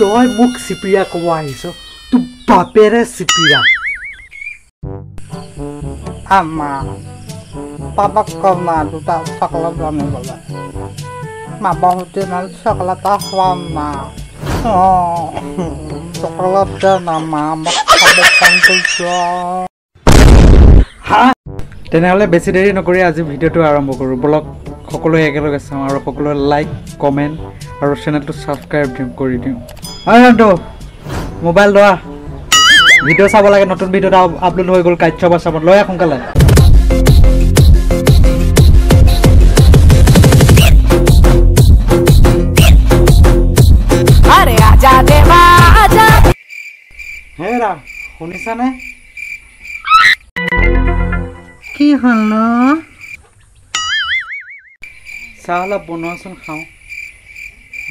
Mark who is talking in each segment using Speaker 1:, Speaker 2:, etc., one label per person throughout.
Speaker 1: তই মোক চিপিৰা ক'ব আহিছ তোৰ বাপেৰে চিপিৰা
Speaker 2: Ama Papa kena duta coklat rame bola. Ma bahutin al coklat ahwana. Oh, coklat dan nama kamu panggilnya.
Speaker 1: হা তেনেহ'লে বেছি দেৰি নকৰি আজি ভিডিঅ'টো আৰম্ভ কৰোঁ বলক সকলোৱে একেলগে চাওঁ আৰু সকলোৱে লাইক কমেণ্ট আৰু চেনেলটো ছাবস্ক্ৰাইব কৰি দিওঁ আনন্দ মোবাইল লোৱা ভিডিঅ' চাব লাগে নতুন ভিডিঅ' এটা আপলোড হৈ গ'ল কাইটছ বাছামত লৈ সোনকালে
Speaker 3: আরে আজা দেবা আজা
Speaker 1: হেৰা শুনিছানে
Speaker 2: কি হলো
Speaker 1: চাহ অলপ বনোৱাচোন খাওঁ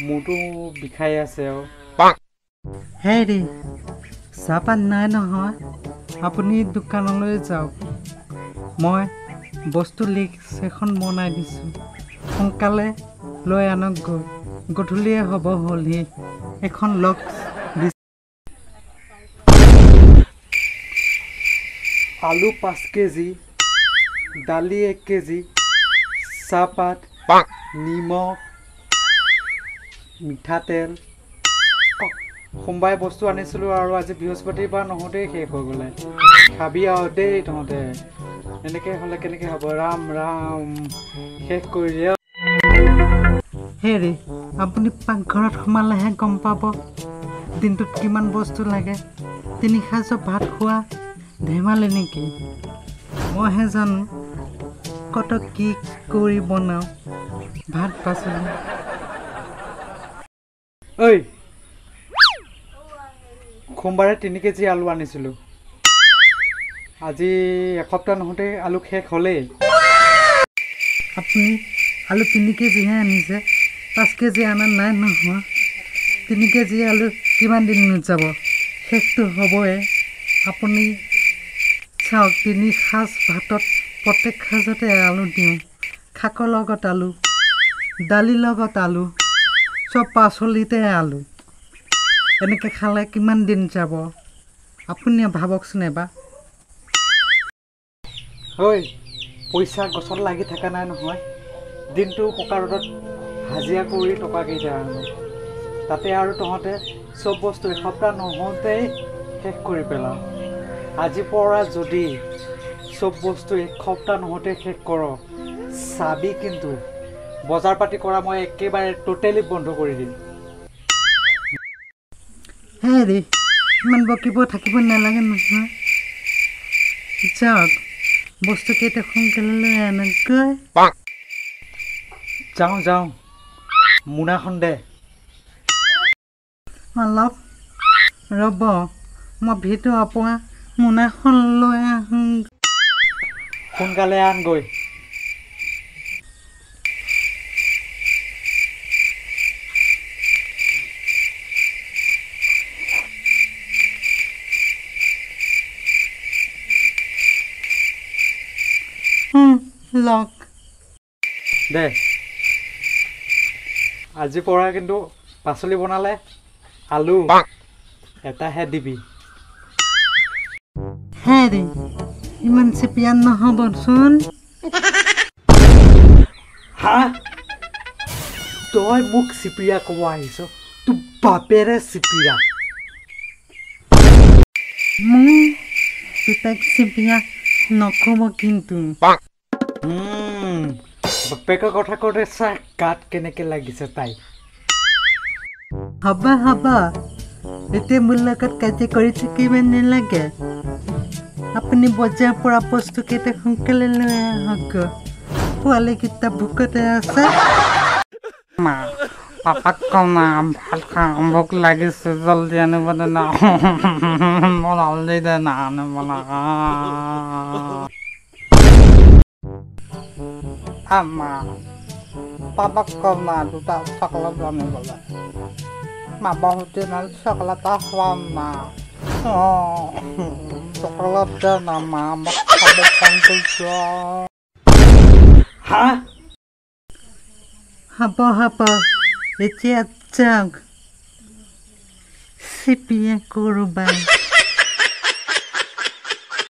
Speaker 1: মোৰতো বিষাই আছে আৰু
Speaker 2: হেৰি চাহপাত নাই নহয় আপুনি দোকানলৈ যাওক মই বস্তু লিষ্ট এখন বনাই দিছোঁ সোনকালে লৈ আনক গৈ গধূলিয়ে হ'ব হ'লহি এখন লগ
Speaker 1: আলু 5 কেজি দালি 1 কেজি চাহপাত নিমখ মিঠাতেল সোমবাৰে বস্তু আনিছিলোঁ আৰু আজি বৃহস্পতিবাৰ নহওঁতেই শেষ হৈ গ'লে খাবি আৰু দেই তহঁতে এনেকৈ হ'লে কেনেকৈ হ'ব ৰাম ৰাম শেষ কৰি দিয়ে
Speaker 2: হেৰি আপুনি পাকঘৰত সোমালেহে গম পাব দিনটোত কিমান বস্তু লাগে 3 সাঁজৰ ভাত খোৱা ধেমালি নেকি মইহে জানো কত কি কৰি বনাওঁ ভাত পাচলি
Speaker 1: ঐ সোমবাৰে 3 কেজি আলু আনিছিলোঁ আজি এসপ্তাহ নহওঁতে আলু শেষ হ'লেই
Speaker 2: আপুনি আলু 3 কেজিহে আনিছে 5 কেজি আনা নাই নহয় 3 কেজি আলু কিমান দিন যাব শেষটো হ'বই আপুনি চাওক 3 সাঁজ ভাতত প্ৰত্যেক সাঁজতে আলু দিওঁ শাকৰ লগত আলু দালিৰ লগত আলু চব পাচলিতে আলু এনেকৈ খালে কিমান দিন যাব আপুনি ভাবকচোন এবাৰ
Speaker 1: ঐ পইচা গছত লাগি থকা নাই নহয় দিনটো পকা ৰ'দত হাজিৰা কৰি টকা কেইটা আনো তাতে আৰু তহঁতে চব বস্তু এসপ্তাহ নহওঁতেই শেষ কৰি পেলাওঁ আজিৰ পৰা যদি চব বস্তু এসপ্তাহ নহওঁতে শেষ কৰ চাবি কিন্তু বজাৰ পাতি কৰা মই একেবাৰে টোটেলি বন্ধ কৰি দিম
Speaker 2: হেৰি ইমান বকিব থাকিব নালাগে নহয় যাওক বস্তুকেইটা সোনকালে লৈ আনকৈ
Speaker 1: যাওঁ মোনাখন দে
Speaker 2: অলপ ৰ'ব মই ভিতৰৰ পৰা মোনাখন লৈ আহোঁ
Speaker 1: সোনকালে আনগৈ
Speaker 2: লওক
Speaker 1: দে আজিৰ পৰা কিন্তু পাচলি বনালে আলু এটাহে দিবি
Speaker 2: হেৰি ইমান চেপিয়ান নহ'বচোন
Speaker 1: হা তই মোক চিপিৰা ক'ব আহিছ তোৰ বাপেৰে চিপিৰা
Speaker 2: মোৰ পিতাক চেপিয়া নক'ব কিন্তু
Speaker 1: বাপেকৰ কথা কওঁতে চাহ গাত কেনেকৈ লাগিছে তাই
Speaker 2: হ'ব এতিয়া মোৰ লগত কাজিয়া কৰি থাকিব নালাগে আপুনি বজাৰৰ পৰা বস্তুকেইটা সোনকালে লৈ আহক পোৱালিকেইটা ভোকতে আছে মা পাপাক কওঁ না ভাত খাওঁ ভোক লাগিছে জলদি আনিব দে না জলদি দে না আনিব Ama Papa kena duta coklat rame bola. Ma bahutin al coklat ahwana. Oh, coklat dan nama kamu panggilnya.
Speaker 1: হা
Speaker 2: Haba, এতিয়া যাওক চিপিয়ে কৰবা